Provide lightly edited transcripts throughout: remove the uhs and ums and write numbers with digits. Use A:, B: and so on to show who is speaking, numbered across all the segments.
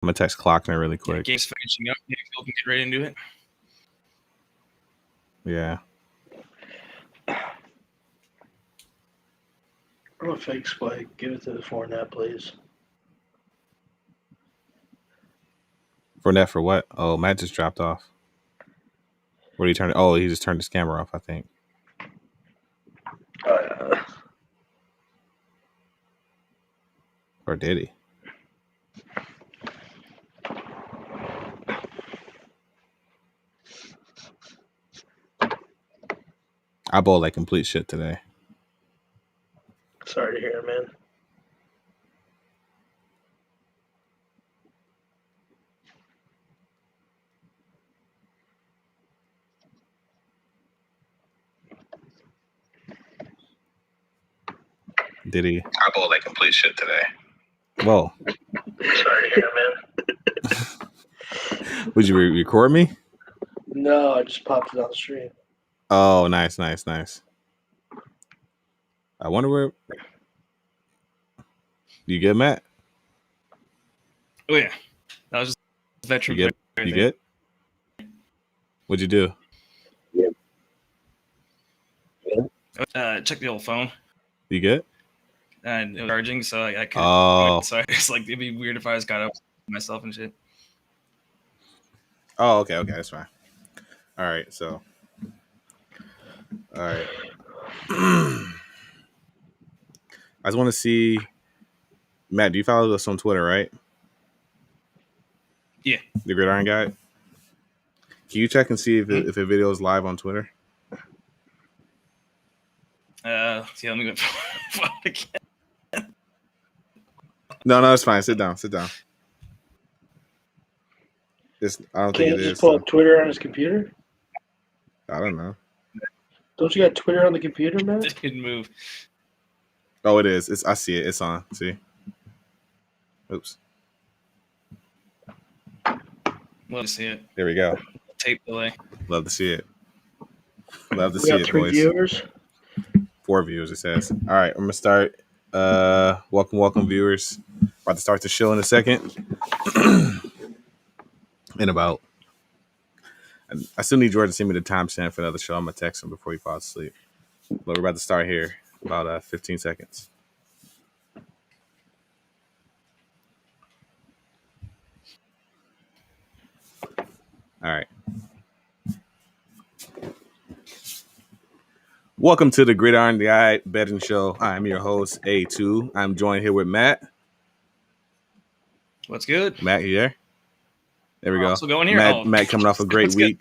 A: gonna text Clockner really
B: Yeah,
A: quick.
B: game's finishing up. Maybe Phil can get right into it.
A: Yeah.
C: Or a fake spike. Give it to the Fournette, please.
A: Fournette for what? Oh, Matt just dropped off. What did he turn? Oh, he just turned his camera off, I think. Or did he? I bowled like complete shit today.
C: Sorry to hear, man.
A: Did he?
D: I bowled like complete shit today.
A: Whoa.
C: Sorry to hear, man.
A: Would you record me?
C: No, I just popped it on the stream.
A: Oh, nice. I wonder where. You good, Matt?
B: Oh yeah, that was just veteran.
A: You good? What'd you do?
B: Check the old phone.
A: You good?
B: And it was charging, so I couldn't.
A: Oh.
B: So it's like it'd be weird if I just got up myself and shit.
A: Oh, okay, that's fine. All right, so. All right. I just want to see. Matt, do you follow us on Twitter, right?
B: Yeah.
A: The Gridiron Guy. Can you check and see if a video is live on Twitter?
B: Yeah, let me go.
A: No, it's fine. Sit down. I don't think it is.
C: Just pull up Twitter on his computer?
A: I don't know.
C: Don't you got Twitter on the computer, man?
B: It didn't move.
A: Oh, it is. I see it. It's on. See? Oops.
B: Love to see it.
A: There we go.
B: Tape delay.
A: Love to see it. Love to
C: We
A: see
C: got
A: it,
C: 3
A: boys.
C: viewers.
A: 4 viewers, it says. All right, I'm going to start. Welcome, viewers. About to start the show in a second. I still need George to send me the timestamp for the other show. I'm going to text him before he falls asleep. But we're about to start here. About 15 seconds. All right. Welcome to the Gridiron Guy Betting Show. I'm your host, A2. I'm joined here with Matt.
B: What's good?
A: Matt, you there? There we go.
B: Also going here.
A: Matt coming off a great week.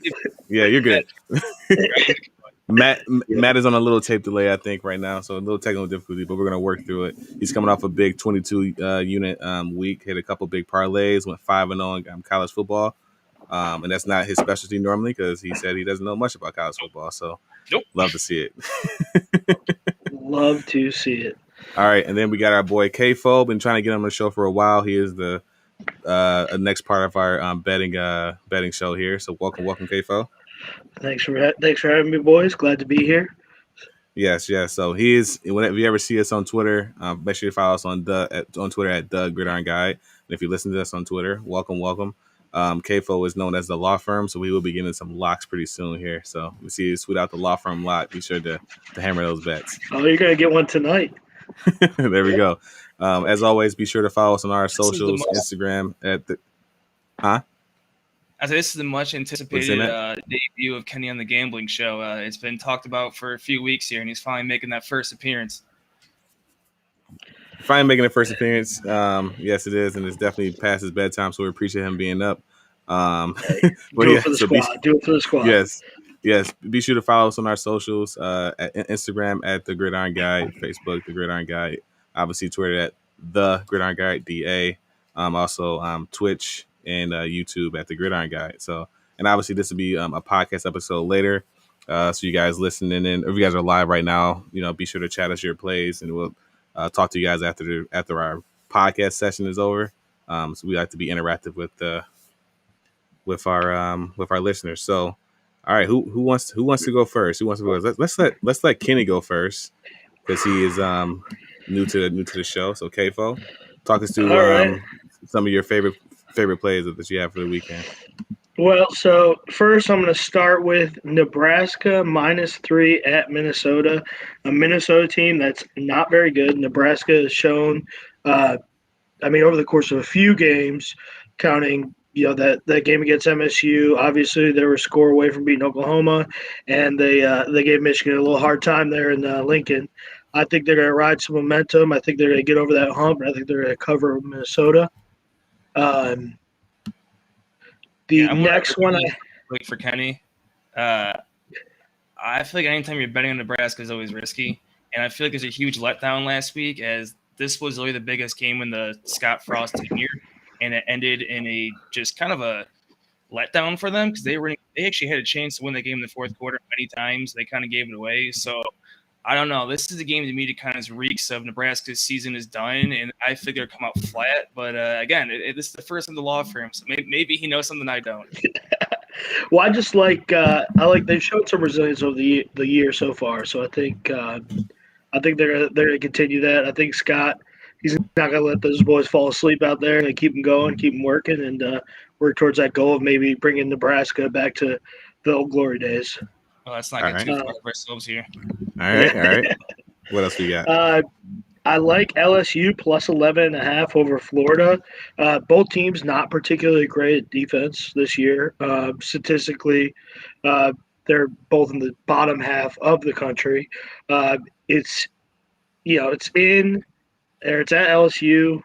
A: Yeah, you're good. Matt is on a little tape delay, I think, right now, so a little technical difficulty, but we're going to work through it. He's coming off a big 22-unit week, hit a couple big parlays, went 5-0 in college football, and that's not his specialty normally because he said he doesn't know much about college football, so
B: nope.
A: Love to see it.
C: Love to see it.
A: All right, and then we got our boy K-Fo. Been trying to get him on the show for a while. He is the next part of our betting show here, so welcome K-Fo.
C: Thanks for having me, boys. Glad to be here.
A: Yes. So he is. Whenever you ever see us on Twitter, make sure you follow us on Twitter at the Gridiron Guy. And if you listen to us on Twitter, welcome. K-Fo is known as the law firm, so we will be getting some locks pretty soon here. So we see you tweet out the law firm lock. Be sure to hammer those bets.
C: Oh, you're gonna get one tonight.
A: There we go. As always, be sure to follow us on our socials, Instagram at the. Huh?
B: This is the much anticipated debut of Kenny on the Gambling Show. It's been talked about for a few weeks here, and he's finally making that first appearance.
A: Finally making a first appearance. Yes, it is, and it's definitely past his bedtime, so we appreciate him being up.
C: Do it for the squad.
A: Yes. Be sure to follow us on our socials, at Instagram at The Gridiron Guy, Facebook The Gridiron Guy, obviously Twitter at The Gridiron Guy, DA. Also Twitch and YouTube at The Gridiron Guy. So, and obviously this will be a podcast episode later. So you guys listening in, or if you guys are live right now, be sure to chat us your plays, and we'll talk to you guys after our podcast session is over. So we like to be interactive with our listeners. So, all right, who wants to go first? Who wants to go? Let's let Kenny go first because he is new to the show. So, K-Fo, talk us through some of your favorite favorite plays that you have for the weekend?
C: Well, so first I'm going to start with Nebraska -3 at Minnesota, a Minnesota team that's not very good. Nebraska has shown, over the course of a few games, counting that game against MSU. Obviously, they were a score away from beating Oklahoma, and they gave Michigan a little hard time there in Lincoln. I think they're going to ride some momentum. I think they're going to get over that hump, and I think they're going to cover Minnesota. Next one,
B: like for Kenny, I feel like anytime you're betting on Nebraska is always risky, and I feel like there's a huge letdown last week as this was really the biggest game in the Scott Frost tenure, and it ended in a just kind of a letdown for them because they actually had a chance to win the game in the fourth quarter many times. They kind of gave it away, so. I don't know. This is a game to me that kind of reeks of Nebraska's season is done, and I figure come out flat. But again, this is the first in the law firm, so maybe he knows something I don't.
C: Well, I just like they've showed some resilience over the year so far. So I think they're going to continue that. I think Scott, he's not going to let those boys fall asleep out there and keep them going, keep them working, and work towards that goal of maybe bringing Nebraska back to the old glory days.
B: Well, let's not get too far of ourselves here.
A: All right. What else we got?
C: I like LSU plus 11.5 over Florida. Both teams not particularly great at defense this year. Statistically, they're both in the bottom half of the country. It's at LSU.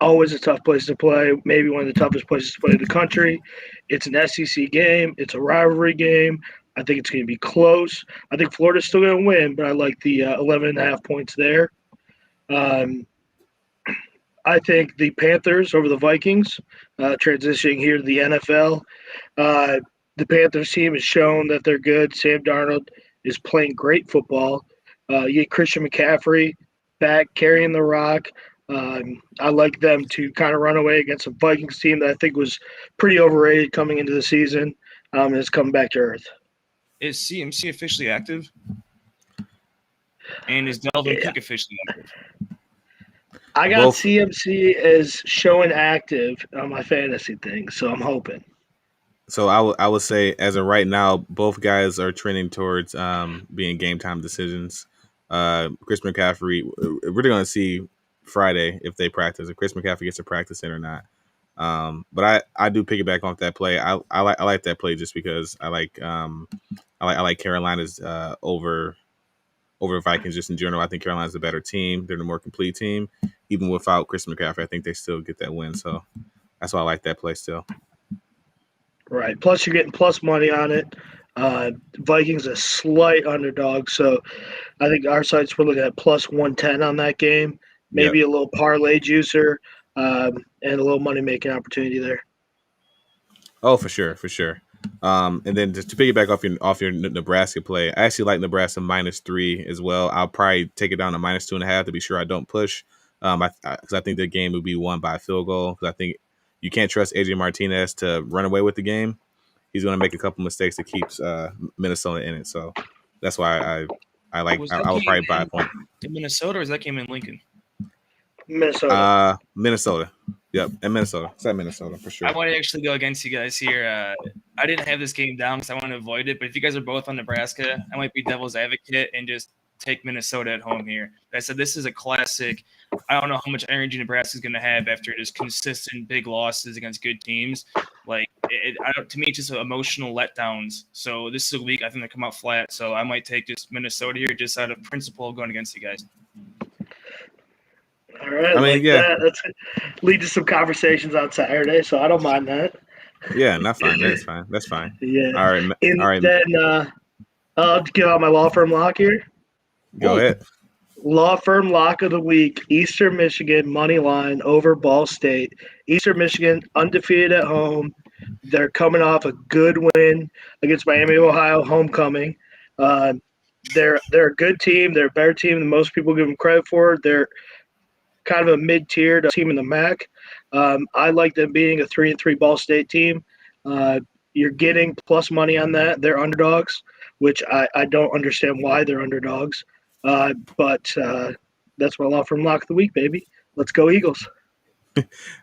C: Always a tough place to play, maybe one of the toughest places to play in the country. It's an SEC game. It's a rivalry game. I think it's going to be close. I think Florida's still going to win, but I like the 11.5 points there. I think the Panthers over the Vikings, transitioning here to the NFL. The Panthers team has shown that they're good. Sam Darnold is playing great football. You get Christian McCaffrey back carrying the rock. I like them to kind of run away against a Vikings team that I think was pretty overrated coming into the season, and it's coming back to earth.
B: Is CMC officially active? And is Dalvin Cook officially active?
C: I got CMC as showing active on my fantasy thing, so I'm hoping.
A: So I would say as of right now, both guys are trending towards being game time decisions. Chris McCaffrey, we're going to see Friday if they practice, if Chris McCaffrey gets to practice in or not. But I do piggyback off that play. I like that play just because I like Carolina's over Vikings just in general. I think Carolina's the better team. They're the more complete team. Even without Chris McCaffrey, I think they still get that win. So that's why I like that play still.
C: Right. Plus, you're getting plus money on it. Vikings a slight underdog, so I think our sites we're looking at plus 110 on that game. Maybe a little parlay juicer and a little money making opportunity there.
A: Oh, for sure. And then just to piggyback off your Nebraska play, I actually like Nebraska -3 as well. I'll probably take it down to -2.5 to be sure I don't push. Because I think the game would be won by a field goal. Because I think you can't trust AJ Martinez to run away with the game. He's going to make a couple mistakes that keeps Minnesota in it. So that's why I like. I would probably buy a point.
B: In Minnesota, or is that game in Lincoln?
C: Minnesota.
A: Minnesota. Yep, in Minnesota. It's at Minnesota for sure.
B: I want to actually go against you guys here. I didn't have this game down because I want to avoid it. But if you guys are both on Nebraska, I might be devil's advocate and just take Minnesota at home here. I said this is a classic. I don't know how much energy Nebraska is going to have after just consistent big losses against good teams. Like to me, it's just emotional letdowns. So this is a week I think they come out flat. So I might take just Minnesota here, just out of principle going against you guys.
C: All right. That's lead to some conversations on Saturday, so I don't mind that.
A: Yeah, not fine. That's fine.
C: Yeah.
A: All right.
C: Then I'll give out my law firm lock here.
A: Go ahead.
C: Law firm lock of the week: Eastern Michigan money line over Ball State. Eastern Michigan undefeated at home. They're coming off a good win against Miami, Ohio, homecoming. They're a good team. They're a better team than most people give them credit for. They're kind of a mid-tier team in the MAC. I like them being a 3-3 Ball State team. You're getting plus money on that. They're underdogs, which I don't understand why they're underdogs. But that's my law firm lock of the week, baby. Let's go Eagles.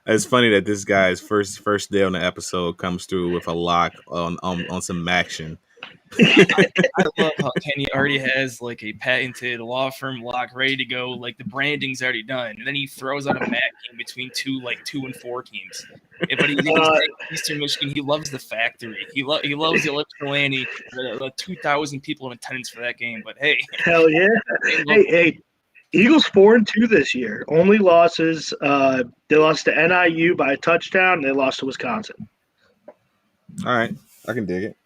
A: It's funny that this guy's first day on the episode comes through with a lock on some action.
B: I love how Kenny already has like a patented law firm lock ready to go. Like the branding's already done, and then he throws out a MAC game between 2 and 4 teams. But he's Eastern Michigan. He loves the factory. He loves the Ypsilanti. The 2,000 people in attendance for that game. But hey,
C: hell yeah! Hey, Eagles 4-2 this year. Only losses. They lost to NIU by a touchdown. And they lost to Wisconsin.
A: All right, I can dig it.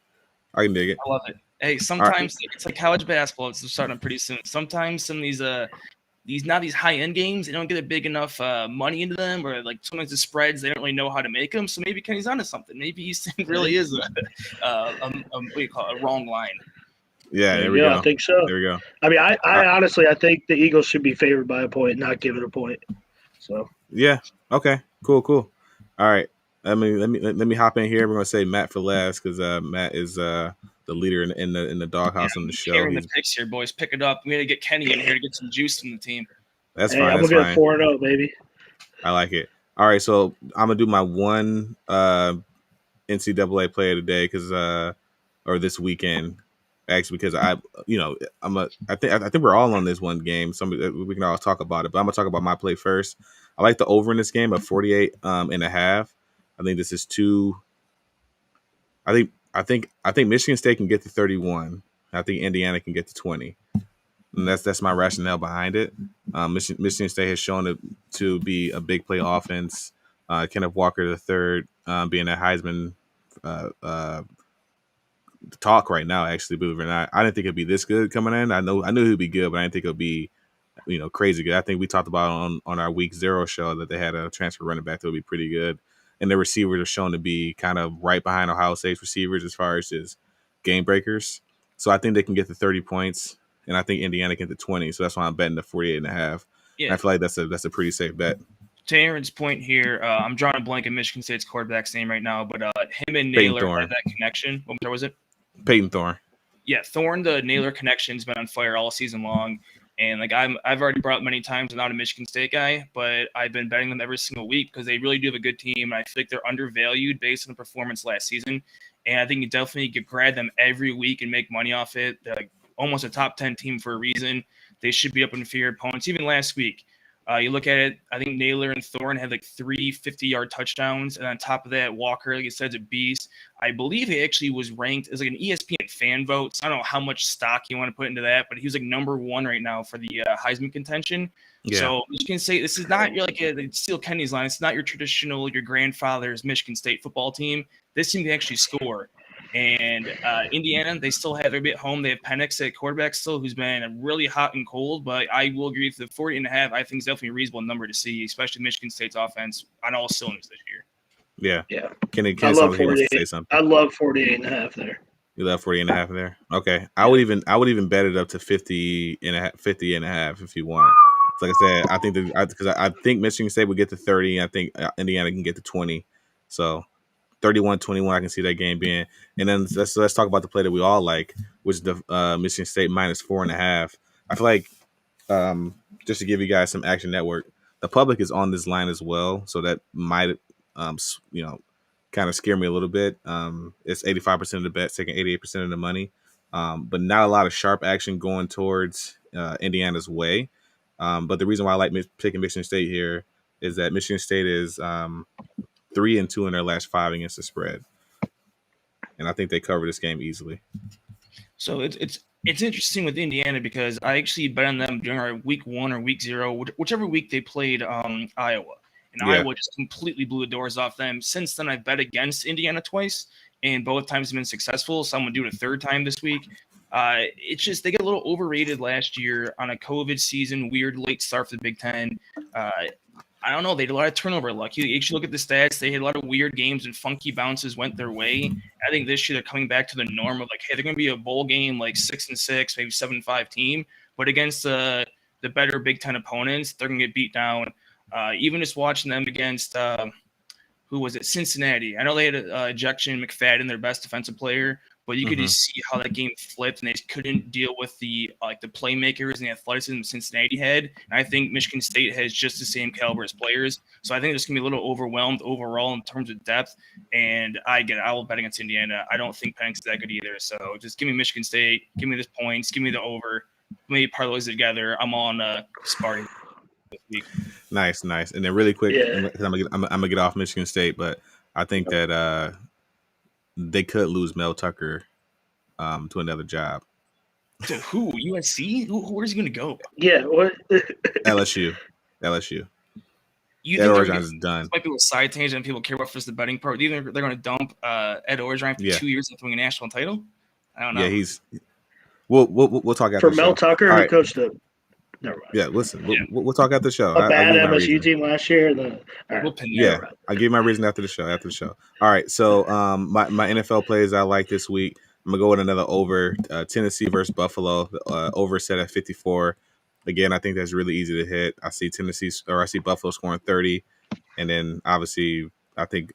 B: I love it. Hey, sometimes it's like college basketball. It's starting pretty soon. Sometimes some of these high end games, they don't get a big enough money into them, or like sometimes the spreads they don't really know how to make them. So maybe Kenny's onto something. Maybe Easton really is what do you call it, a wrong line.
A: Yeah, there we go.
C: I think so.
A: There we go.
C: I mean, I honestly, I think the Eagles should be favored by a point, not given a point. So
A: yeah, okay, cool. All right, let me hop in here. We're gonna say Matt for last because Matt is the leader in the doghouse on the show.
B: Carrying the picks here, boys. Pick it up. We got to get Kenny in here to get some juice from the team.
A: That's fine.
C: I'm looking at 4-0, baby.
A: I like it. All right, so I'm gonna do my one NCAA player today or this weekend. Actually, because I think we're all on this one game. We can all talk about it, but I'm gonna talk about my play first. I like the over in this game of 48 and a half. I think this is too. I think Michigan State can get to 31. I think Indiana can get to 20, and that's my rationale behind it. Michigan State has shown it to be a big play offense. Kenneth Walker III being a Heisman. Talk right now, actually, believe it or not. I didn't think it'd be this good coming in. I knew he'd be good, but I didn't think it'd be, crazy good. I think we talked about on our week 0 show that they had a transfer running back that would be pretty good, and the receivers are shown to be kind of right behind Ohio State's receivers as far as just game breakers. So I think they can get to 30 points, and I think Indiana can get to 20. So that's why I'm betting the 48 and a half. Yeah, and I feel like that's a pretty safe bet.
B: To Aaron's point here, I'm drawing a blank in Michigan State's quarterback's name right now, but him and Naylor had that connection. What was it?
A: Peyton Thorne.
B: Yeah, Thorne, the Naylor connection's been on fire all season long. And like I've already brought up many times, I'm not a Michigan State guy, but I've been betting them every single week because they really do have a good team. And I feel like they're undervalued based on the performance last season. And I think you definitely could grab them every week and make money off it. They're like almost a top 10 team for a reason. They should be up in fear opponents. Even last week, you look at it, I think Naylor and Thorne had like 3 50-yard touchdowns. And on top of that, Walker, like you said, is a beast. I believe he actually was ranked as like an ESPN fan vote. So I don't know how much stock you want to put into that, but he was like number 1 right now for the Heisman contention. Yeah. So you can say this is not like steal Kenny's line. It's not your traditional, your grandfather's Michigan State football team. This team can actually score. And Indiana, they still have their bit home. They have Penix at quarterback still, who's been really hot and cold. But I will agree with the 40 and a half. I think is definitely a reasonable number to see, especially Michigan State's offense on all cylinders this year.
A: Yeah. Can I love 48. Say something?
C: I love 48 and a half there.
A: You love 48 and a half there? Okay. Yeah. I would even bet it up to 50 and a half if you want. So like I said, because I think Michigan State would get to 30. I think Indiana can get to 20. So 31-21, I can see that game being. And then let's talk about the play that we all like, which is the Michigan State minus 4.5. I feel like just to give you guys some Action Network, the public is on this line as well, so that might kind of scare me a little bit. It's 85% of the bets, taking 88% of the money, but not a lot of sharp action going towards Indiana's way. But the reason why I like picking Michigan State here is that Michigan State is 3-2 in their last 5 against the spread, and I think they cover this game easily.
B: So it's interesting with Indiana because I actually bet on them during our week 1 or week 0, whichever week they played Iowa. And Iowa just completely blew the doors off them. Since then, I've bet against Indiana twice, and both times have been successful. So I'm going to do it a third time this week. It's just they get a little overrated last year on a COVID season, weird late start for the Big Ten. I don't know. They had a lot of turnover luck. You actually look at the stats. They had a lot of weird games and funky bounces went their way. I think this year they're coming back to the norm of like, hey, they're going to be a bowl game like 6-6, maybe 7-5 team. But against the better Big Ten opponents, they're going to get beat down. Even just watching them against who was it? Cincinnati. I know they had ejection McFadden, their best defensive player, but you could just see how that game flipped, and they couldn't deal with the playmakers and the athleticism Cincinnati had. And I think Michigan State has just the same caliber as players, so I think they're just gonna be a little overwhelmed overall in terms of depth. And I will bet against Indiana. I don't think Penix is that good either. So just give me Michigan State, give me the points, give me the over. Maybe parlays together. I'm on Sparty this week.
A: Nice. And then really quick, I'm gonna get off Michigan State, but I think that they could lose Mel Tucker to another job.
B: To who? USC? Where's he going to go?
C: Yeah, what?
A: LSU.
B: You
A: Ed
B: think
A: Orgeron is done.
B: Might be a side tangent and people care about first the betting part. Do you think they're going to dump Ed Orgeron for 2 years after winning a national title? I don't know.
A: Yeah, we'll talk after
C: for
A: the
C: Mel
A: show.
C: Tucker, who coached the. Never mind.
A: Yeah, listen, we'll talk after the show.
C: A bad MSU team last year.
A: I'll give you my reason after the show. All right, so my NFL plays I like this week. I'm gonna go with another over. Tennessee versus Buffalo. Over set at 54. Again, I think that's really easy to hit. I see Buffalo scoring 30, and then obviously I think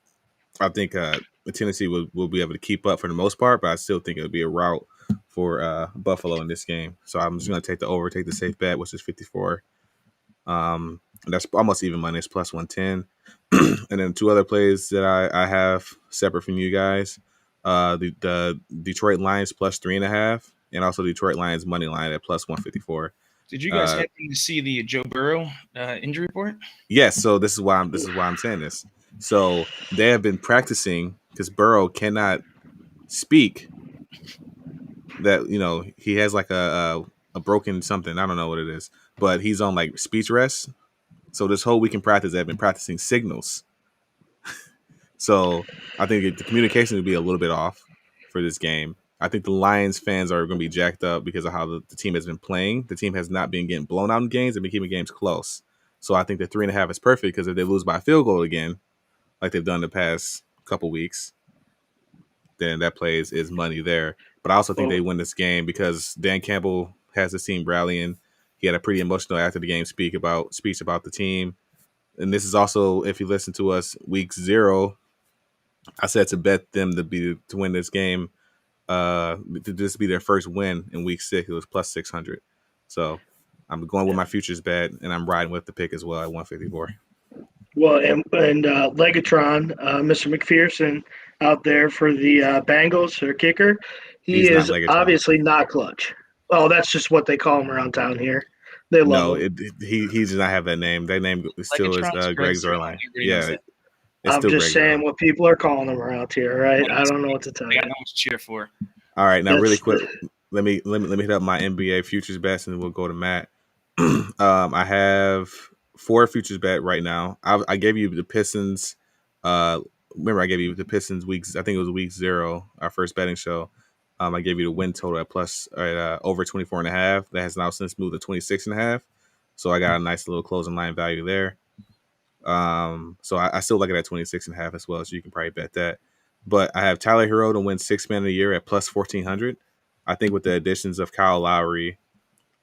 A: Tennessee will be able to keep up for the most part, but I still think it'll be a rout for Buffalo in this game. So I'm just going to take the over, take the safe bet, which is 54. That's almost even money. It's plus 110. And then two other plays that I have separate from you guys. The Detroit Lions plus 3.5, and also Detroit Lions money line at plus 154.
B: Did you guys happen to see the Joe Burrow injury report?
A: Yes. So this is why I'm saying this. So they have been practicing because Burrow cannot speak. That he has like a broken something. I don't know what it is, but he's on like speech rest. So this whole week in practice, they've been practicing signals. So I think the communication will be a little bit off for this game. I think the Lions fans are going to be jacked up because of how the team has been playing. The team has not been getting blown out in games. They've been keeping games close. So I think the 3.5 is perfect because if they lose by a field goal again, like they've done the past couple weeks, then that plays is money there. But I also think they win this game because Dan Campbell has his team rallying. He had a pretty emotional after the game speech about the team. And this is also, if you listen to us, week 0, I said to bet them to win this game, to just be their first win in week 6. It was plus 600. So I'm going with my futures bet, and I'm riding with the pick as well at 154.
C: Well, and Legatron, Mr. McPherson out there for the Bengals, their kicker. He's is obviously not clutch. Oh, that's just what they call him around town here. They love him.
A: He does not have that name. That name still is Greg Zuerlein. Yeah.
C: I'm just saying what people are calling him around here, right? I don't know what to tell you.
B: I got no one to cheer for.
A: All right, now really quick, let me hit up my NBA futures bets, and then we'll go to Matt. I have 4 futures bet right now. I gave you the Pistons. Remember, I gave you the Pistons weeks. I think it was week 0, our first betting show. I gave you the win total at over 24.5. That has now since moved to 26.5. So I got a nice little closing line value there. So I still like it at 26.5 as well. So you can probably bet that. But I have Tyler Hero to win 6th man of the year at plus 1,400. I think with the additions of Kyle Lowry,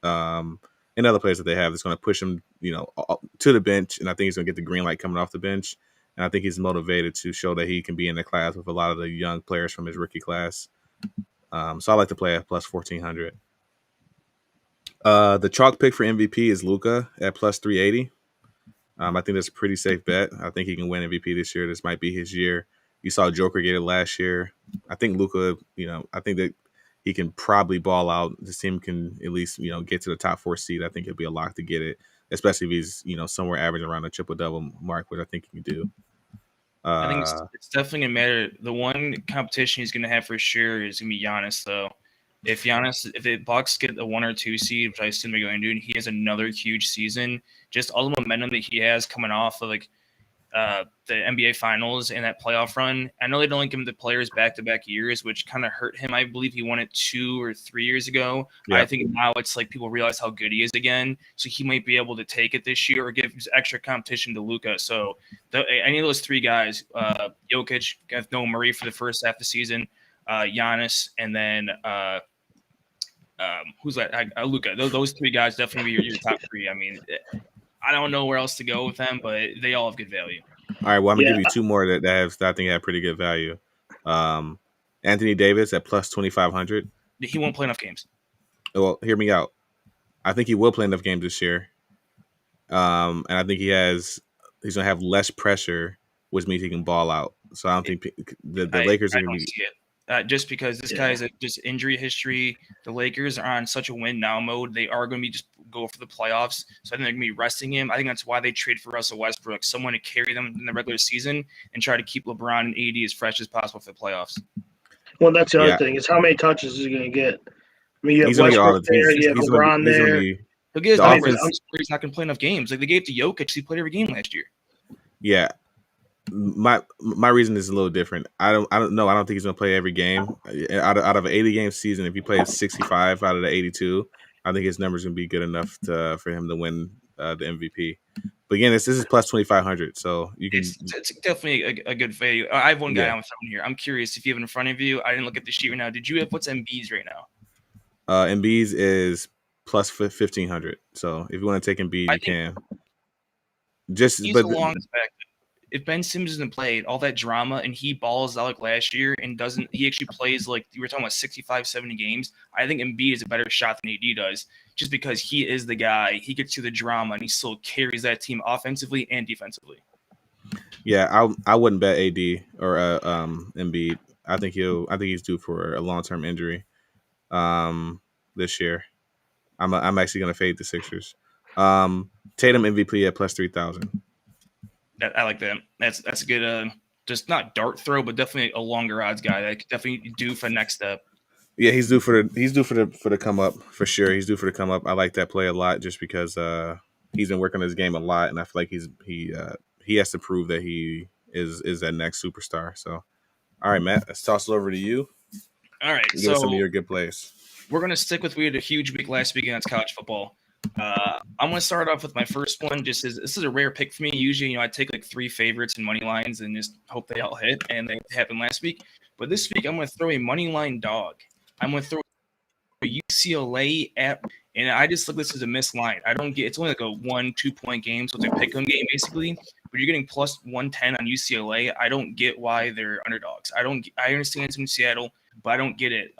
A: and other players that they have, it's going to push him, to the bench. And I think he's going to get the green light coming off the bench. And I think he's motivated to show that he can be in the class with a lot of the young players from his rookie class. So I like to play at plus 1,400. The chalk pick for MVP is Luka at plus 380. I think that's a pretty safe bet. I think he can win MVP this year. This might be his year. You saw Joker get it last year. I think Luka, I think that he can probably ball out. This team can at least, get to the top 4 seed. I think it'll be a lock to get it, especially if he's, somewhere averaging around a triple-double mark, which I think he can do.
B: I think it's definitely going to matter. The one competition he's going to have for sure is going to be Giannis, though. If the Bucks get the 1 or 2 seed, which I assume they're going to do, and he has another huge season, just all the momentum that he has coming off of the NBA Finals and that playoff run. I know they don't give him the players back-to-back years, which kind of hurt him. I believe he won it 2 or 3 years ago. Yeah. I think now it's like people realize how good he is again, so he might be able to take it this year or give extra competition to Luka. So any of those 3 guys, Jokic, no Murray for the first half of the season, Giannis, and then who's that? Luka. Those 3 guys definitely be your top 3. I mean, I don't know where else to go with them, but they all have good value.
A: All right, well, I'm gonna give you 2 more that I think have pretty good value. Anthony Davis at plus 2,500.
B: He won't play enough games.
A: Well, hear me out. I think he will play enough games this year. And I think he's going to have less pressure, which means he can ball out. So I don't think the Lakers are going to be.
B: See it. Just because this guy is just injury history. The Lakers are on such a win now mode. They are going to be just go for the playoffs. So I think they're going to be resting him. I think that's why they trade for Russell Westbrook, someone to carry them in the regular season and try to keep LeBron and AD as fresh as possible for the playoffs.
C: Well, that's the other thing is how many touches is he going to get? I mean, you have
A: He's
C: Westbrook there, you have LeBron there.
B: He'll get his numbers. He's not going to play enough games. Like they gave to Jokic, he played every game last year.
A: Yeah. My reason is a little different. I don't know. I don't think he's gonna play every game. Out of an 80-game season, if he plays 65 out of the 82, I think his numbers gonna be good enough for him to win the MVP. But again, this is plus 2,500, so you can.
B: It's definitely a good value. I have one guy on here. I'm curious if you have it in front of you. I didn't look at the sheet right now. Did you have what's Embiid's right now?
A: Embiid's is plus 1,500. So if you want to take Embiid, you can.
B: He's a long spec. If Ben Simmons doesn't play, all that drama, and he balls out like last year and he actually plays like you were talking about 65, 70 games, I think Embiid is a better shot than AD does just because he is the guy. He gets through the drama, and he still carries that team offensively and defensively.
A: Yeah, I wouldn't bet AD or Embiid. I think he's due for a long-term injury this year. I'm actually going to fade the Sixers. Tatum MVP at plus 3,000.
B: I like that. That's a good, just not dart throw, but definitely a longer odds guy that could definitely do for the next step.
A: Yeah, he's due for the come up for sure. He's due for the come up. I like that play a lot just because he's been working his game a lot, and I feel like he has to prove that he is that next superstar. So, all right, Matt, let's toss it over to you.
B: All right,
A: give us some of your good plays.
B: We're gonna stick with we had a huge week last week against college football. I'm going to start off with my first one. This is a rare pick for me. Usually, I take like 3 favorites and money lines and just hope they all hit, and they happened last week. But this week, I'm going to throw a money line dog. I'm going to throw a UCLA at, and I just look at this as a missed line. It's only like a 1-2 point game, so it's a pick 'em game basically. But you're getting plus 110 on UCLA. I don't get why they're underdogs. I understand it's in Seattle, but I don't get it.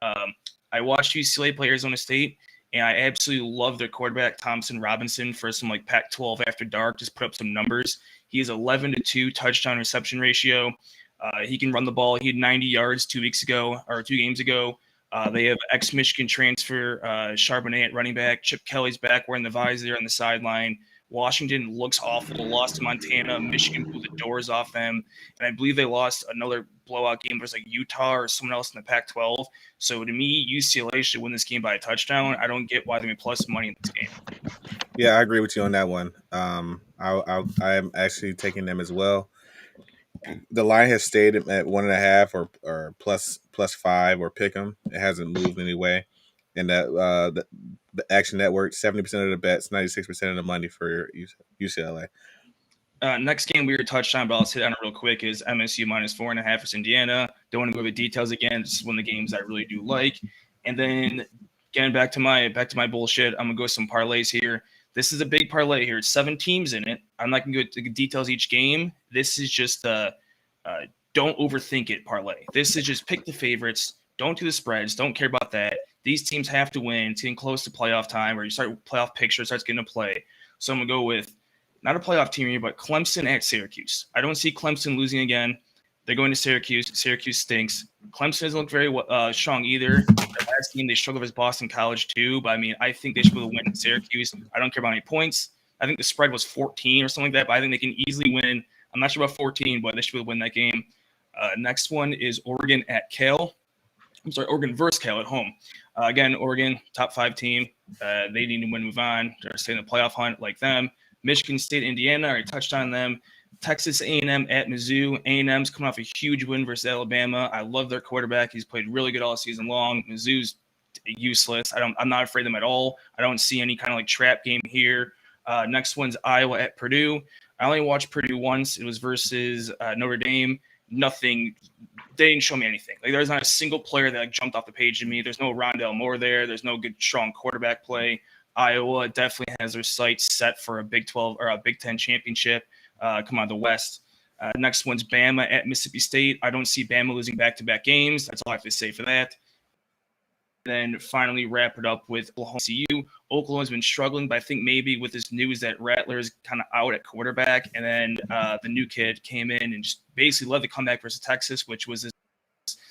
B: I watched UCLA play Arizona State. And I absolutely love their quarterback, Thompson Robinson, for some like Pac-12 after dark. Just put up some numbers. He has 11-2 touchdown reception ratio. He can run the ball. He had 90 yards 2 games ago. They have ex-Michigan transfer Charbonnet at running back. Chip Kelly's back wearing the visor on the sideline. Washington looks awful. Lost to Montana. Michigan blew the doors off them. And I believe they lost another blowout game versus like Utah or someone else in the Pac-12. So to me, UCLA should win this game by a touchdown. I don't get why they're plus money in this game.
A: Yeah, I agree with you on that one. I am actually taking them as well. The line has stayed at 1.5 or plus 5 or pick 'em. It hasn't moved anyway. And that the Action Network, 70% of the bets, 96% of the money for UCLA.
B: Next game we were touched on, but I'll hit on it real quick, is MSU minus 4.5 versus Indiana. Don't want to go over the details again. This is one of the games I really do like. And then getting back to my bullshit, I'm gonna go with some parlays here. This is a big parlay here. It's 7 teams in it. I'm not gonna go to the details each game. This is just don't overthink it parlay. This is just pick the favorites. Don't do the spreads. Don't care about that. These teams have to win. It's getting close to playoff time, or you start playoff picture starts getting to play. So I'm gonna go with not a playoff team here, but Clemson at Syracuse. I don't see Clemson losing again. They're going to Syracuse. Syracuse stinks. Clemson doesn't look very strong either. The last game they struggled with Boston College too, but I mean, I think they should be able to win in Syracuse. I don't care about any points. I think the spread was 14 or something like that, but I think they can easily win. I'm not sure about 14, but they should be able to win that game. Next one is Oregon at Cal. I'm sorry, Oregon versus Cal at home. Again, Oregon, top 5 team. They need to win, move on. They're staying in the playoff hunt like them. Michigan State, Indiana, I already touched on them. Texas A&M at Mizzou. A&M's coming off a huge win versus Alabama. I love their quarterback. He's played really good all season long. Mizzou's useless. I'm not afraid of them at all. I don't see any kind of like trap game here. Next one's Iowa at Purdue. I only watched Purdue once. It was versus Notre Dame. Nothing. They didn't show me anything. Like there's not a single player that like jumped off the page to me. There's no Rondale Moore there. There's no good strong quarterback play. Iowa definitely has their sights set for a Big 12 or a Big 10 championship. Come on, the West. Next one's Bama at Mississippi State. I don't see Bama losing back-to-back games. That's all I have to say for that. Then finally wrap it up with Oklahoma CU. Oklahoma's been struggling, but I think maybe with this news that Rattler's kind of out at quarterback, and then the new kid came in and just basically led the comeback versus Texas, which was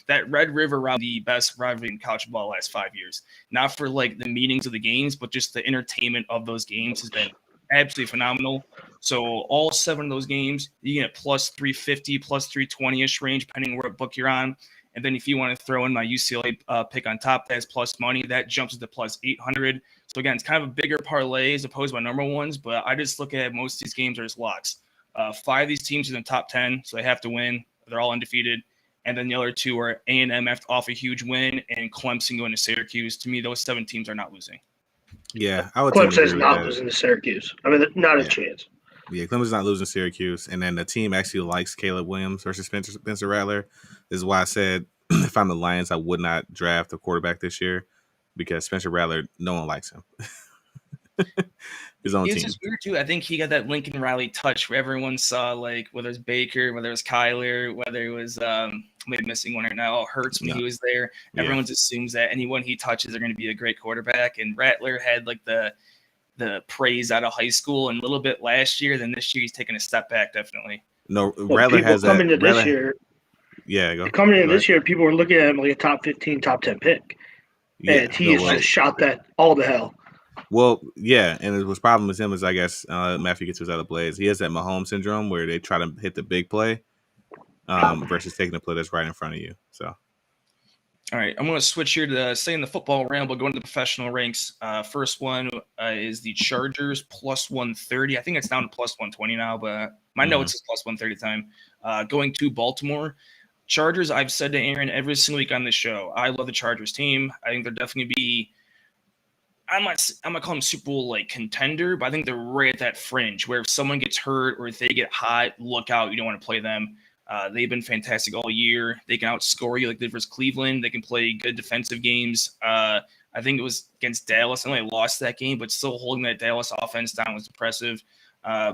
B: that Red River round, the best rivalry in college football the last 5 years. Not for like the meanings of the games, but just the entertainment of those games has been absolutely phenomenal. So all 7 of those games, you get plus 350, plus 320-ish range, depending what book you're on. And then if you want to throw in my UCLA pick on top, that's plus money. That jumps to plus 800. So again, it's kind of a bigger parlay as opposed to my number ones, but I just look at most of these games are just locks. 5 of these teams are in the top 10, so they have to win. They're all undefeated. And then the other 2 are A&M off a huge win and Clemson going to Syracuse. To me, those 7 teams are not losing.
A: Yeah, I would.
C: Clemson is not losing to Syracuse. I mean, not a chance.
A: Yeah, Clemson's not losing Syracuse, and then the team actually likes Caleb Williams versus Spencer Rattler. This is why I said if I'm the Lions, I would not draft a quarterback this year because Spencer Rattler, no one likes him. His own team.
B: It's just weird too. I think he got that Lincoln Riley touch where everyone saw, like, whether it's Baker, whether it was Kyler, whether it was maybe missing one right now, Hurts when he was there. Everyone just assumes that anyone he touches are going to be a great quarterback. And Rattler had like the praise out of high school and a little bit last year. Then this year he's taken a step back, definitely.
A: No, Rattler has that.
C: Coming into this year, Coming into this year, people were looking at him like a top 15, top 10 pick. And he's just shot that all to hell.
A: Well, yeah, and what's problem with him is, I guess, Matthew gets his other plays. He has that Mahomes syndrome where they try to hit the big play versus taking the play that's right in front of you. So,
B: all right, I'm going to switch here to stay in the football realm, but go into the professional ranks. First one is the Chargers plus 130. I think it's down to plus 120 now, but my notes is plus 130 time. Going to Baltimore. Chargers, I've said to Aaron every single week on this show, I love the Chargers team. I think they're definitely going to be – I'm not calling them Super Bowl like contender, but I think they're right at that fringe where if someone gets hurt or if they get hot, look out. You don't want to play them. They've been fantastic all year. They can outscore you like they did versus Cleveland. They can play good defensive games. I think it was against Dallas. I only lost that game, but still holding that Dallas offense down was impressive.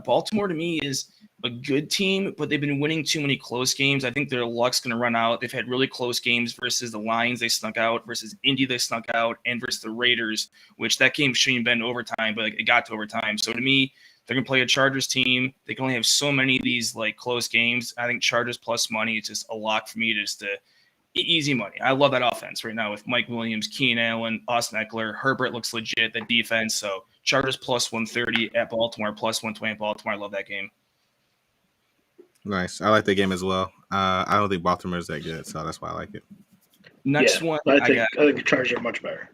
B: Baltimore to me is a good team, but they've been winning too many close games. I think their luck's going to run out. They've had really close games versus the Lions they snuck out, versus Indy they snuck out, and versus the Raiders, which that game shouldn't have been overtime, but it got to overtime. So to me, they're going to play a Chargers team. They can only have so many of these like close games. I think Chargers plus money is just a lock for me, just to easy money. I love that offense right now with Mike Williams, Keenan Allen, Austin Eckler. Herbert looks legit, the defense. So Chargers plus 130 at Baltimore, plus 120 at Baltimore. I love that game.
A: Nice. I like that game as well. I don't think Baltimore is that good, so that's why I like it.
B: Next one,
C: I think the Chargers are much better.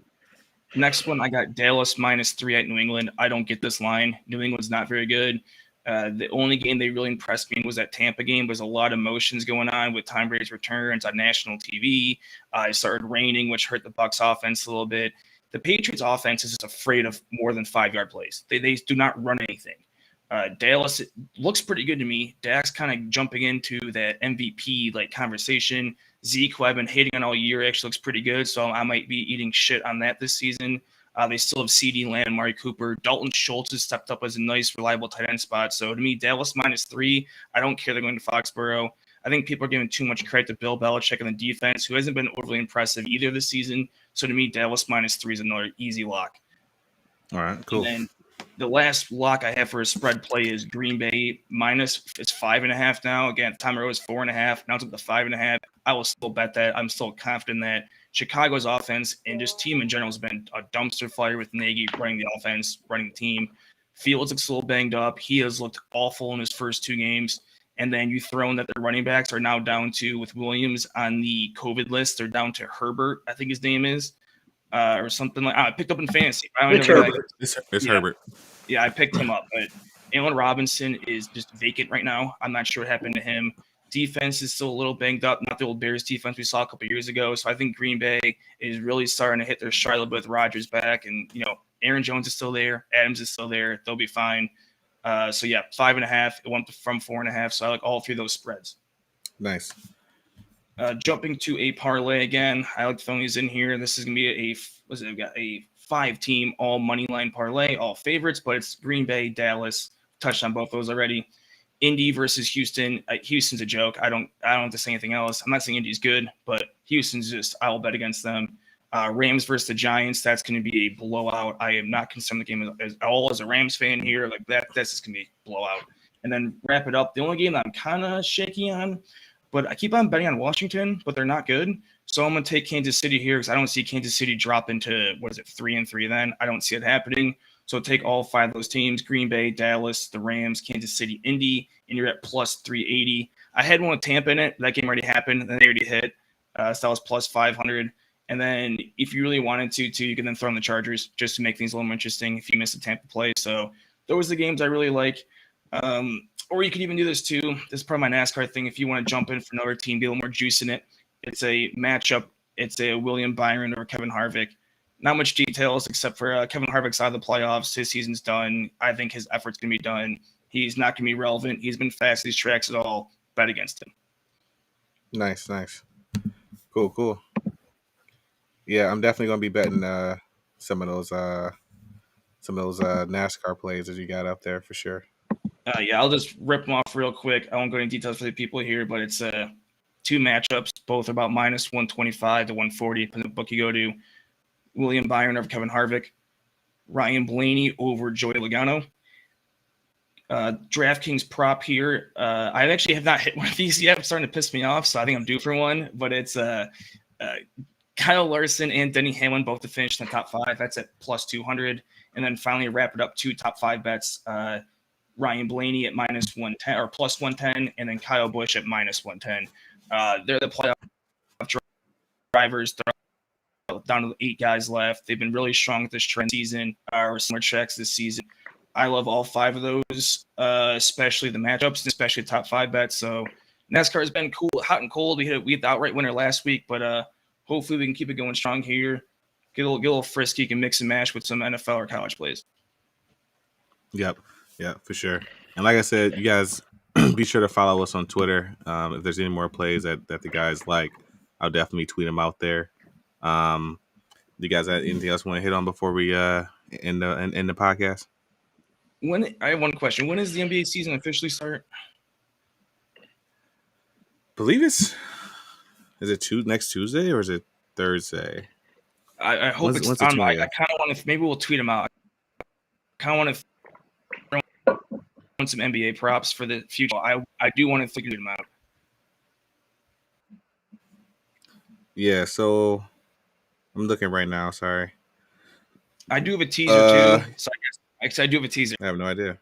B: Next one, I got Dallas -3 at New England. I don't get this line. New England's not very good. The only game they really impressed me in was that Tampa game. There's a lot of emotions going on with Tom Brady's returns on national TV. It started raining, which hurt the Bucs offense a little bit. The Patriots offense is just afraid of more than 5-yard plays. They do not run anything. Dallas looks pretty good to me. Dak's kind of jumping into that MVP like conversation. Zeke, who I've been hating on all year, actually looks pretty good, so I might be eating shit on that this season. They still have CeeDee Lamb and Amari Cooper. Dalton Schultz has stepped up as a nice, reliable tight end spot. So to me, Dallas -3. I don't care they're going to Foxborough. I think people are giving too much credit to Bill Belichick and the defense, who hasn't been overly impressive either this season. So to me, Dallas -3 is another easy lock.
A: All right, cool.
B: And then the last lock I have for a spread play is Green Bay minus. It's 5.5 now. Again, time it was 4.5. Now it's up to 5.5. I will still bet that. I'm still confident that Chicago's offense and just team in general has been a dumpster fire with Nagy running the offense, running the team. Fields looks a little banged up. He has looked awful in his first 2 games. And then you throw in that their running backs are now down to, with Williams on the COVID list, they're down to Herbert, I think his name is, or something like. I picked up in fantasy.
C: It's Herbert.
A: It's Herbert.
B: Yeah, I picked him up, but Allen Robinson is just vacant right now. I'm not sure what happened to him. Defense is still a little banged up, not the old Bears defense we saw a couple years ago. So I think Green Bay is really starting to hit their stride with Rodgers back. And, Aaron Jones is still there. Adams is still there. They'll be fine. So, yeah, 5.5. It went from 4.5. So I like all 3 of those spreads.
A: Nice.
B: Jumping to a parlay again. I like throwing these in here. This is going to be I've got a 5-team all money line parlay, all favorites, but it's Green Bay, Dallas. Touched on both those already. Indy versus Houston. Houston's a joke. I don't have to say anything else. I'm not saying Indy's good, but Houston's just, I will bet against them. Rams versus the Giants. That's going to be a blowout. I am not concerned the game at all as a Rams fan here. Like that's just going to be a blowout. And then wrap it up. The only game that I'm kind of shaky on, but I keep on betting on Washington, but they're not good. So I'm going to take Kansas City here because I don't see Kansas City drop into, 3-3 then? I don't see it happening. So take all 5 of those teams, Green Bay, Dallas, the Rams, Kansas City, Indy, and you're at plus 380. I had one with Tampa in it. That game already happened, and they already hit. So that was plus 500. And then if you really wanted to, you can then throw in the Chargers just to make things a little more interesting if you miss a Tampa play. So those are the games I really like. Or you could even do this too. This is part of my NASCAR thing. If you want to jump in for another team, be a little more juice in it. It's a matchup. It's a William Byron over Kevin Harvick. Not much details except for Kevin Harvick's out of the playoffs. His season's done. I think his effort's going to be done. He's not going to be relevant. He's been fast at these tracks at all. Bet against him.
A: Nice. Cool. Yeah, I'm definitely going to be betting some of those NASCAR plays that you got up there for sure.
B: Yeah, I'll just rip them off real quick. I won't go into details for the people here, but it's 2 matchups. Both are about minus 125 to 140. Depending on the book you go to. William Byron over Kevin Harvick, Ryan Blaney over Joey Logano. DraftKings prop here. I actually have not hit one of these yet. It's starting to piss me off, so I think I'm due for one. But it's Kyle Larson and Denny Hamlin both to finish in the top 5. That's at plus 200. And then finally wrap it up 2 top 5 bets. Ryan Blaney at minus 110 or plus 110, and then Kyle Busch at minus 110. They're the playoff drivers. They're down to 8 guys left. They've been really strong this trend season, or similar tracks this season. I love all 5 of those, especially the matchups, especially top 5 bets. So NASCAR has been cool, hot and cold. We had the outright winner last week, but hopefully we can keep it going strong here. Get a little frisky, can mix and match with some NFL or college plays.
A: Yep, for sure. And like I said, you guys be sure to follow us on Twitter. If there's any more plays that the guys like, I'll definitely tweet them out there. You guys have anything else you want to hit on before we end the podcast?
B: I have one question. When does the NBA season officially start?
A: Believe is it next Tuesday or is it Thursday?
B: I hope it's. I kind of want to. Maybe we'll tweet them out. I kind of want to throw in some NBA props for the future. I do want to figure them out.
A: Yeah. So I'm looking right now. Sorry.
B: I do have a teaser too. So I guess I do have a teaser.
A: I have no idea.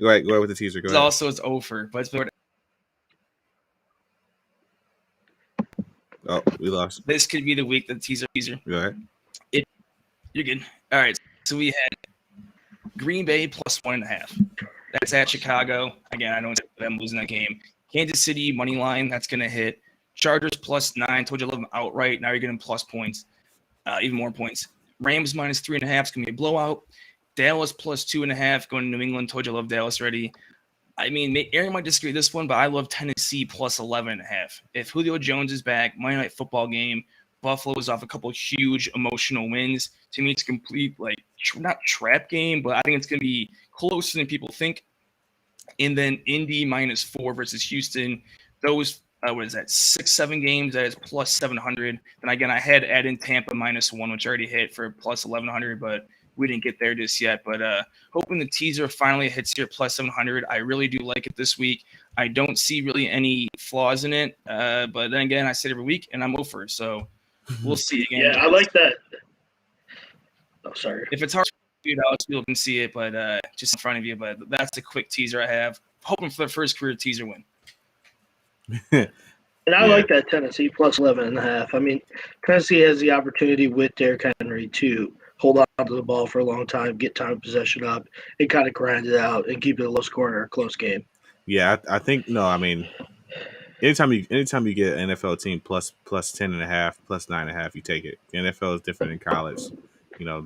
A: Go ahead with the teaser. Go ahead.
B: Also, it's over, but it's.
A: Oh, we lost.
B: This could be the week that teaser.
A: Go ahead.
B: You're good. All right. So we had Green Bay plus 1.5. That's at Chicago. Again, I don't see them losing that game. Kansas City money line. That's going to hit. Chargers plus 9. Told you I love them outright. Now you're getting plus points. Even more points. Rams minus 3.5 is going to be a blowout. Dallas plus 2.5 going to New England. Told you I love Dallas already. I mean, Aaron might disagree with this one, but I love Tennessee plus 11.5. If Julio Jones is back, Monday Night Football game, Buffalo is off a couple of huge emotional wins. To me, it's a complete, not trap game, but I think it's going to be closer than people think. And then Indy minus 4 versus Houston. Those, 6-7 games, that is plus 700. And again, I had add in Tampa minus 1, which already hit for plus 1100, but we didn't get there just yet. But hoping the teaser finally hits here plus 700. I really do like it this week. I don't see really any flaws in it. But then again, I say it every week, and I'm over. So we'll see again.
C: Yeah, I like that. Oh, sorry.
B: If it's hard to figure it out, people can see it, but just in front of you. But that's a quick teaser I have. Hoping for the first career teaser win.
C: And I like that Tennessee plus 11.5. I mean, Tennessee has the opportunity with Derrick Henry to hold on to the ball for a long time, get time of possession up, and kind of grind it out and keep it a low score or a close game.
A: Yeah, I think anytime you get an NFL team plus 10.5, plus 9.5, you take it. The NFL is different than college.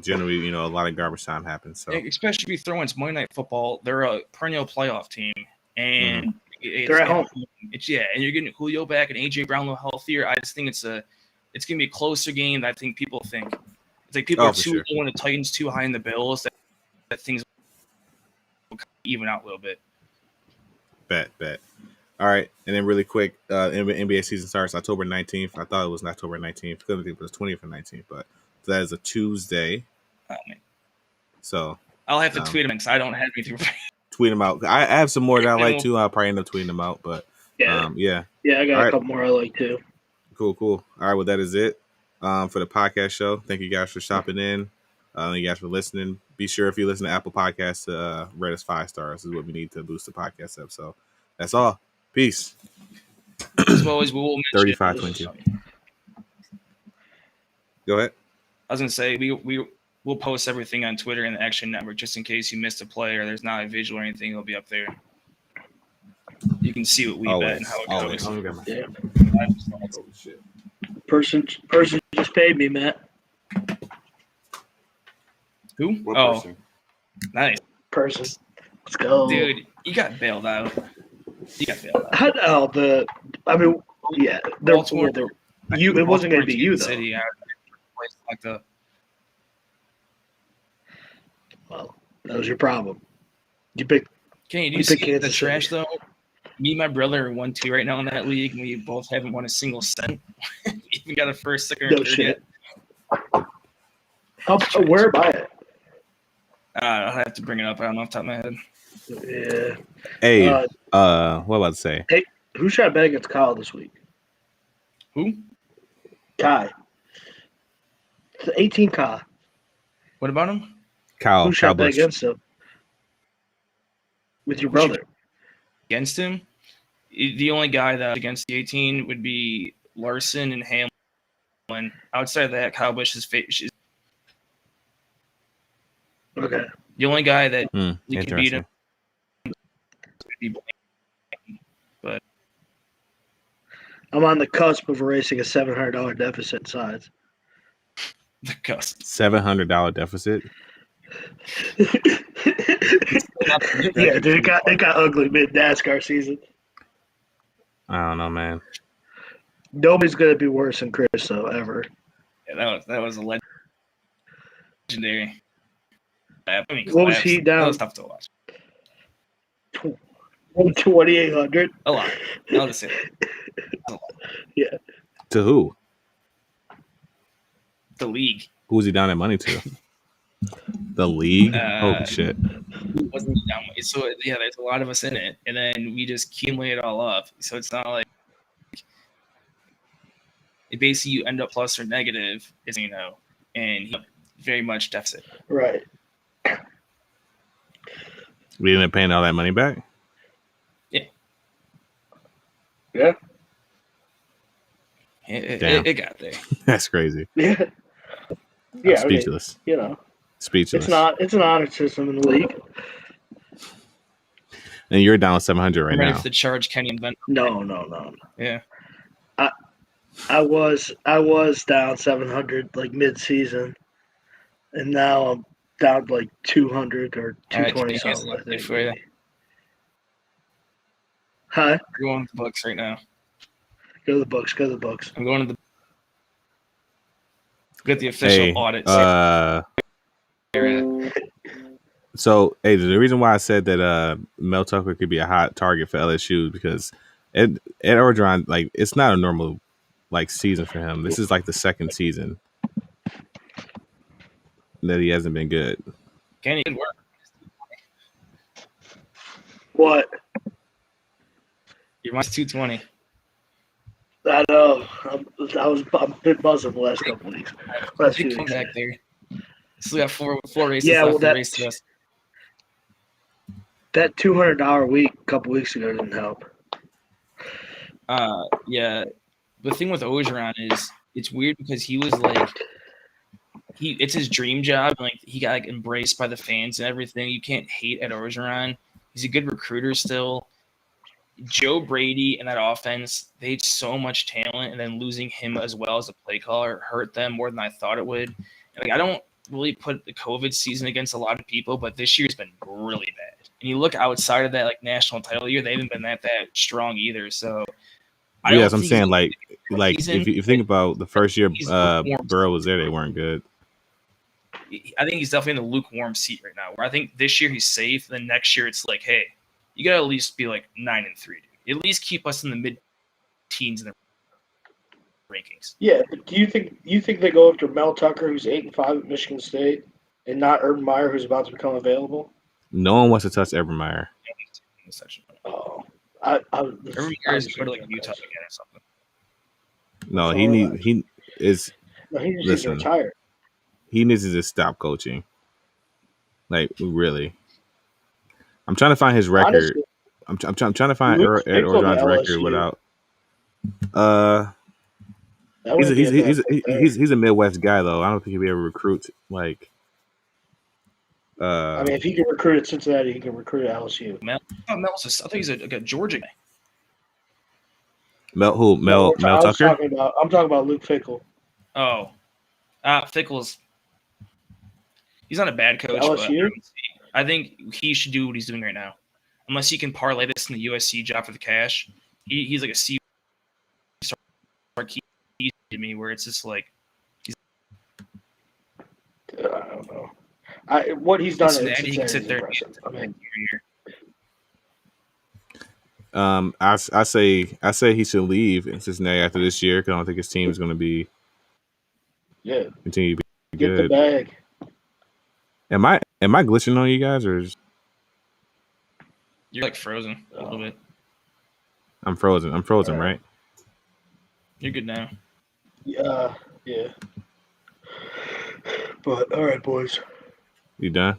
A: Generally, a lot of garbage time happens. So
B: especially if you throw in Monday Night Football, they're a perennial playoff team, and
C: they're at home.
B: And you're getting Julio back and AJ Brown a little healthier. I just think it's gonna be a closer game than I think people think. It's like people are too low in the Titans, too high in the Bills. That things will even out a little bit.
A: Bet. All right, and then really quick, NBA season starts October 19th. I thought it was October 19th. Couldn't think it was 20th and 19th, but that is a Tuesday.
B: Oh, man.
A: So
B: I'll have to tweet him because I don't have anything.
A: tweet them out. I have some more that I like too. I'll probably end up tweeting them out, but
C: Yeah,
A: yeah.
C: I got
A: All
C: a
A: right.
C: couple more I like too.
A: Cool. All right, well, that is it for the podcast show. Thank you guys for shopping in. Thank you guys for listening. Be sure if you listen to Apple Podcasts to rate us 5 stars. This is what we need to boost the podcast up. So that's all. Peace.
B: As always, we will mention
A: 35-22. Go ahead.
B: I was gonna say we'll post everything on Twitter and the Action Network just in case you missed a play or there's not a visual or anything. It'll be up there. You can see what we bet and how it goes.
C: Yeah.
A: Oh, shit.
C: Person just paid me, Matt.
B: Who?
A: What
B: Oh,
A: person?
B: nice,
C: Person. Let's go.
B: dude. You got bailed out.
C: How the hell yeah.
B: Baltimore.
C: It wasn't going to be you, though.
B: City, like the
C: Well, that was your problem. You picked.
B: Kenny, do
C: You
B: you see
C: pick
B: the
C: Kansas
B: trash though? Me and my brother are 1-2 right now in that league, and we both haven't won a single cent. We even got a first, second, or
C: No
B: third
C: shit.
B: yet.
C: Where am I
B: I'll have to bring it up. I don't know off the top of my head.
C: at? Yeah.
A: Hey, what about to say?
C: Who shot bet against Kyle this week?
B: Who?
C: Kai. It's 18 Kai.
B: What about him?
A: Kyle
C: Who shot bet
A: Busch.
C: against him? With your brother.
B: Against him? The only guy that against the 18 would be Larson and Hamlin. Outside of that, Kyle Busch is
C: Okay.
B: the only guy that we can beat
A: Interesting.
B: him. would be Blaney. But
C: I'm on the cusp of erasing a $700 deficit in size.
B: the cusp.
A: $700 deficit.
C: Yeah, dude, it got ugly mid NASCAR season.
A: I don't know, man.
C: Nobody's gonna be worse than Chris though, ever.
B: Yeah, that was a legendary. I mean,
C: What was
B: collapse.
C: he down?
B: That was tough to watch.
C: 2,800.
B: A lot. I'll just say that.
A: To who?
B: The league.
A: Who's he down that money to? The league? Holy shit.
B: Wasn't down. So yeah, there's a lot of us in it, and then we just accumulate it all up. So it's not like it basically you end up plus or negative, as you know, and very much deficit.
C: Right.
A: We ended up paying all that money back?
C: Yeah.
B: It got there.
A: That's crazy.
C: Yeah.
A: I'm
C: Yeah. I mean,
A: speechless.
C: it's an honor system in the league.
A: And you're down 700 right
B: I'm ready
A: now.
B: for the charge Kenny invented.
C: No.
B: Yeah.
C: I was down 700 like mid season, and now I'm down like 200 or 220 something. I think.
B: For you.
C: Huh?
B: I'm going to the books right now.
C: Go to the books.
B: I'm going to the get the official audit.
A: So, the reason why I said that Mel Tucker could be a hot target for LSU because Ed Orgeron, like, it's not a normal season for him. This is like the second season that he hasn't been good.
B: Kenny, good work.
C: What?
B: You're minus 220.
C: I know. I'm been buzzing the last couple weeks. Last few
B: Come
C: weeks.
B: back there. Still got four races
C: Yeah,
B: left
C: well,
B: to race to us.
C: That $200 week a couple weeks ago didn't help.
B: Yeah. The thing with Orgeron is it's weird because he was like it's his dream job. Like he got like embraced by the fans and everything. You can't hate Ed Orgeron. He's a good recruiter still. Joe Brady and that offense, they had so much talent, and then losing him as well as a play caller hurt them more than I thought it would. Like I don't really put the COVID season against a lot of people, but this year's been really bad. And you look outside of that like national title year, they haven't been that strong either. So
A: Yes, I'm saying
B: season,
A: if you think about the first year
B: he's lukewarm.
A: Burrow was there, they weren't good.
B: I think he's definitely in the lukewarm seat right now. Where I think this year he's safe, then next year it's like, hey, You gotta at least be like 9-3, dude. At least keep us in the mid-teens in the rankings.
C: Yeah, but do you think they go after Mel Tucker, who's 8-5 at Michigan State, and not Urban Meyer, who's about to become available?
A: No one wants to touch Urban Meyer.
C: Oh,
B: Urban Meyer is go to like Utah again or something.
A: No,
C: That's
A: he
C: all
A: needs
C: right.
A: he is
C: No, he just needs to
A: Listen.
C: retire.
A: he needs to just stop coaching. Like really, I'm trying to find his record.
C: Honestly,
A: I'm trying to find
C: Luke
A: Ed
C: Fickell to
A: Orgeron's record
C: LSU.
A: without.
C: That
A: He's
C: wouldn't be a bad fit there.
A: he's a Midwest guy though. I don't think he'll be able to recruit like.
C: I mean, if he can recruit at Cincinnati, he can recruit at LSU.
B: Mel was I think he's a Georgia guy.
A: Mel Tucker.
C: I'm talking about Luke Fickell.
B: Oh, Fickle's. He's not a bad coach,
C: LSU?
B: but I think he should do what he's doing right now. Unless he can parlay this in the USC job for the cash, he's like a C star key to me, where it's just like
C: I don't know. What he's done in
B: Cincinnati, he can
C: Cincinnati
B: sit
C: is
B: there.
C: impressive. I mean,
A: I say he should leave in Cincinnati after this year because I don't think his team is going to be continue to be
C: get the
A: good.
C: bag.
A: Am I glitching on you guys or
B: You're like frozen a little bit.
A: I'm frozen? I'm frozen, right?
B: You're good now.
C: Yeah. But all right, boys.
A: You done?